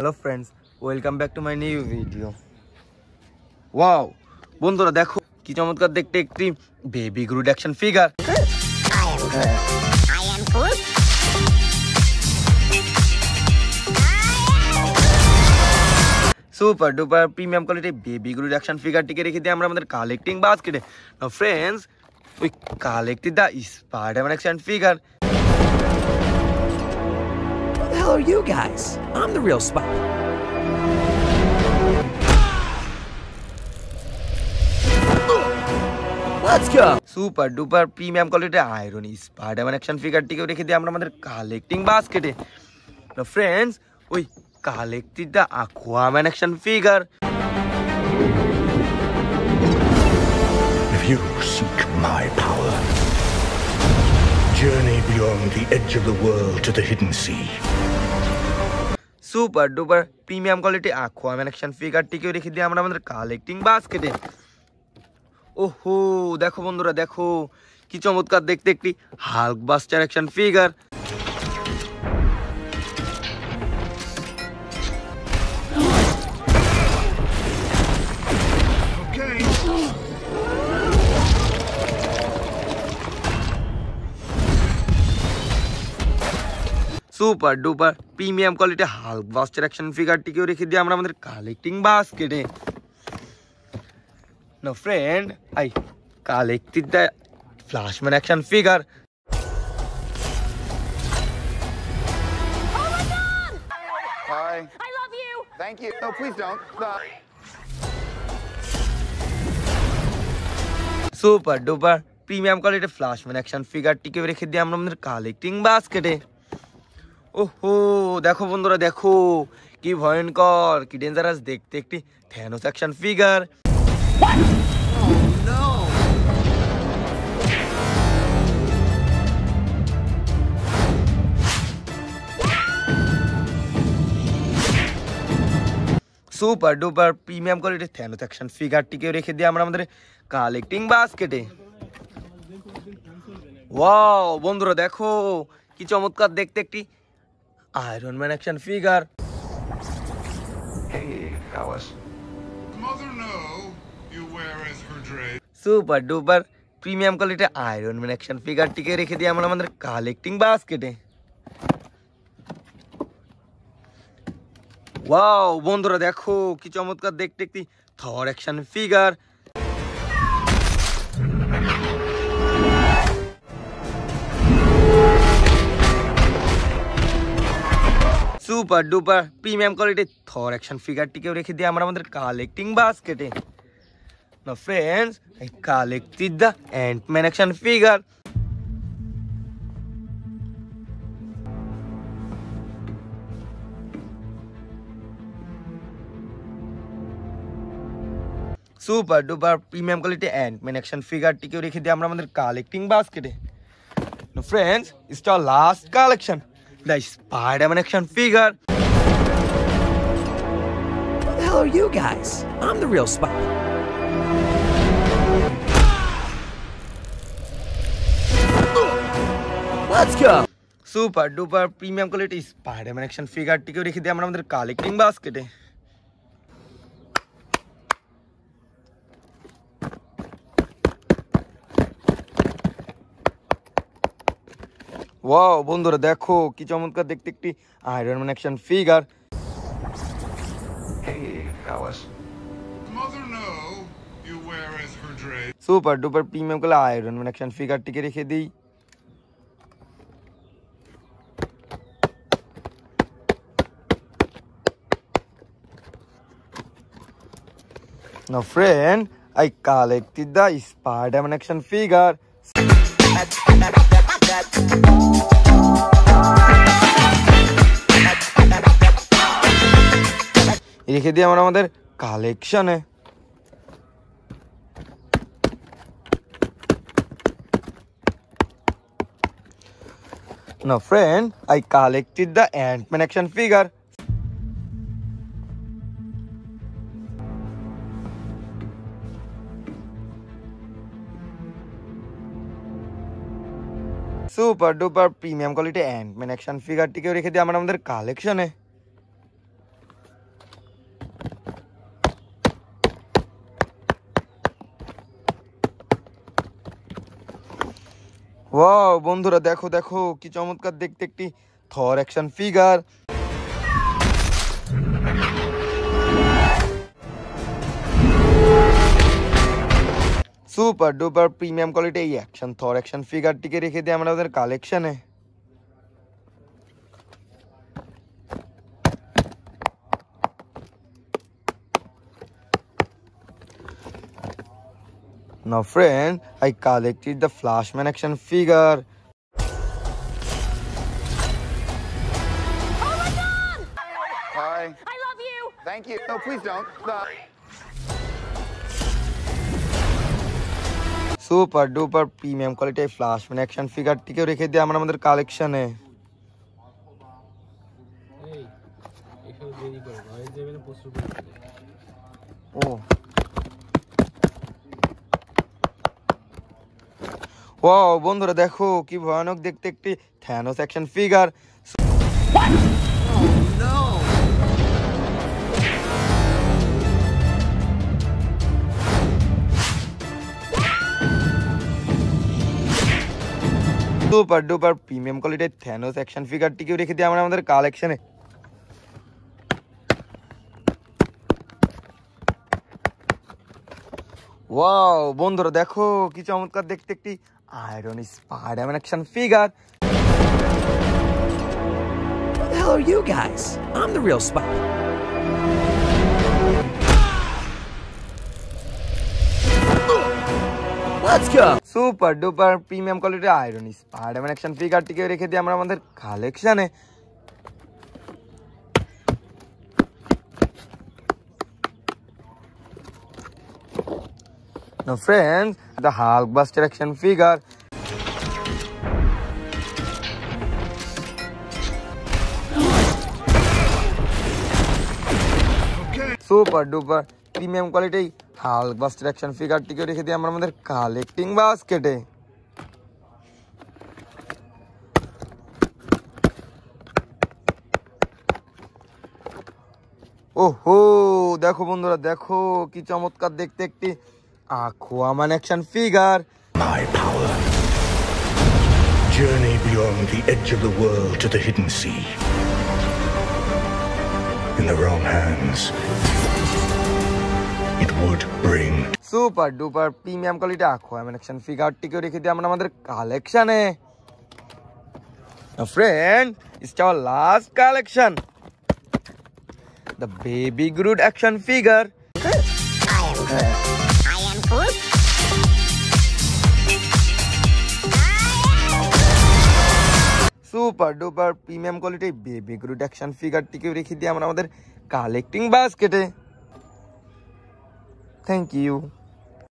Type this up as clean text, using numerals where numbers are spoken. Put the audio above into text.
Hello friends, welcome back to my new video. Wow, বন্ধুরা দেখো কি চমৎকার দেখতে একটি baby Groot action figure. Super duper premium quality baby Groot action ফিগারটিকে রেখে দিয়ে আমরা আমাদের কালেক্টিং বাস্কেটে। Now friends, we collected the Spider-Man action figure. Who the hell are you guys? I'm the real Spider. Let's go. Super duper premium quality Iron Spiderman action ফিগারটিকেও রেখে দিয়ে আমরা আমাদের কালেক্টিং বাস্কেটে। Now friends, we collected the Aquaman action figure. If you seek my power, journey beyond the edge of the world to the hidden sea. Super duper premium quality Aquaman action ফিগারটিকেও রেখে দিয়ে আমরা আমাদের collecting বাস্কেটে। ওহো দেখো বন্ধুরা দেখো কি চমৎকার দেখতে একটি Hulk Buster action figure. Super duper premium quality Hulk Buster action ফিগারটিকেও রেখে দিয়ে আমরা আমাদের কালেক্টিং বাস্কেটে। Now friend, I collected the Flashman action figure. Oh my God! Hi. I love you! Thank you. No, please don't. Super duper premium quality Flashman action ফিগারটিকে রেখে দিয়ে আমরা আমাদের কালেক্টিং বাস্কেটে। ওহো দেখো বন্ধুরা দেখো কি ভয়ঙ্কর কি ডেঞ্জারাস দেখতে একটি Thanos action figure. Super duper premium কোয়ালিটির থ্যানোস অ্যাকশন ফিগারটিকে রেখে দিয়ে আমরা আমাদের কালেক্টিং বাস্কেটে। ওয়াও বন্ধুরা দেখো কি চমৎকার দেখতে একটি Iron Man action figure. Hey, fellas. Mother know you wear as her dress. Super duper premium কোয়ালিটির আয়রন ম্যান অ্যাকশন ফিগারটিকে রেখে দিয়ে আমরা আমাদের কালেক্টিং বাস্কেটে। ওয়াও বন্ধুরা দেখো কি চমৎকার দেখতে একটি Thor action figure. Super duper premium কোয়ালিটির থর অ্যাকশন ফিগারটিকেও রেখে দিয়ে আমরা আমাদের কালেক্টিং বাস্কেটে। Now friends, I collected the Ant-Man action figure. Super duper premium quality Ant-Man action ফিগারটিকেও রেখে দিয়ে আমরা আমাদের কালেক্টিং বাস্কেটে। Now friends, it's our last collection, the Spider-Man action figure. Who the hell are you guys? I'm the real Spider. Let's go. Super duper premium quality Spider-Man action ফিগারটিকেও রেখে দিয়ে আমরা আমাদের কালেক্টিং বাস্কেটে। ওয়াও বন্ধুরা দেখো কি চমৎকার দেখতে একটি Iron Man action figure. Hey, fellas. Mother know you wear as her dress. Super duper premium quality Iron Man action ফিগারটিকে রেখে দিই। Now friend, I collected the Spider-Man action figure. রেখে দিয়ে আমরা আমাদের কালেকশনে। Now friend, I collected the Ant-Man action figure. Super duper premium quality Ant-Man action ফিগারটিকেও রেখে দিই আমরা আমাদের কালেকশনে। ওয়াও বন্ধুরা দেখো দেখো কি চমৎকার দেখতে একটি Thor action figure. Super duper premium quality এই অ্যাকশন থর অ্যাকশন ফিগারটিকে রেখে দিই আমরা আমাদের কালেকশনে। Now friend, I collected the Flashman action figure. Hi. I love you. Thank you. No, please don't. Super duper premium quality Flashman action ফিগারটিকেও রেখে দিই আমরা আমাদের কালেকশনে। ও ওয়াও বন্ধুরা দেখো কি ভয়ানক দেখতে একটি Thanos action figure. Super duper premium কোয়ালিটির থ্যানোস অ্যাকশন ফিগারটিকেও রেখে দিই আমরা আমাদের কালেকশনে। ওয়াও বন্ধুরা দেখো কি চমৎকার দেখতে একটি iron Spiderman action figure. Who the hell are you guys? I'm the real spy. Let's go. Super duper premium কোয়ালিটির আয়রন স্পাইডারম্যান অ্যাকশন ফিগারটিকে রেখে দিই আমরা আমাদের কালেকশনে। Now friends, the Hulkbuster action figure. Super duper premium quality Hulkbuster action ফিগারটিকে রেখে দিই আমরা আমাদের কালেক্টিং বাস্কেটে। ওহো দেখো বন্ধুরা দেখো কি চমৎকার দেখতে একটি Aquaman action figure. My power. Journey beyond the edge of the world to the hidden sea. In the wrong hands, it would bring super duper premium quality Aquaman action ফিগারটিকে রেখে দিই আমরা আমাদের কালেকশনে। Friend, it's our last collection. The Baby Groot action figure. Super duper premium quality baby Groot action ফিগারটিকে রেখে দিই আমরা আমাদের কালেক্টিং বাস্কেটে। Thank you.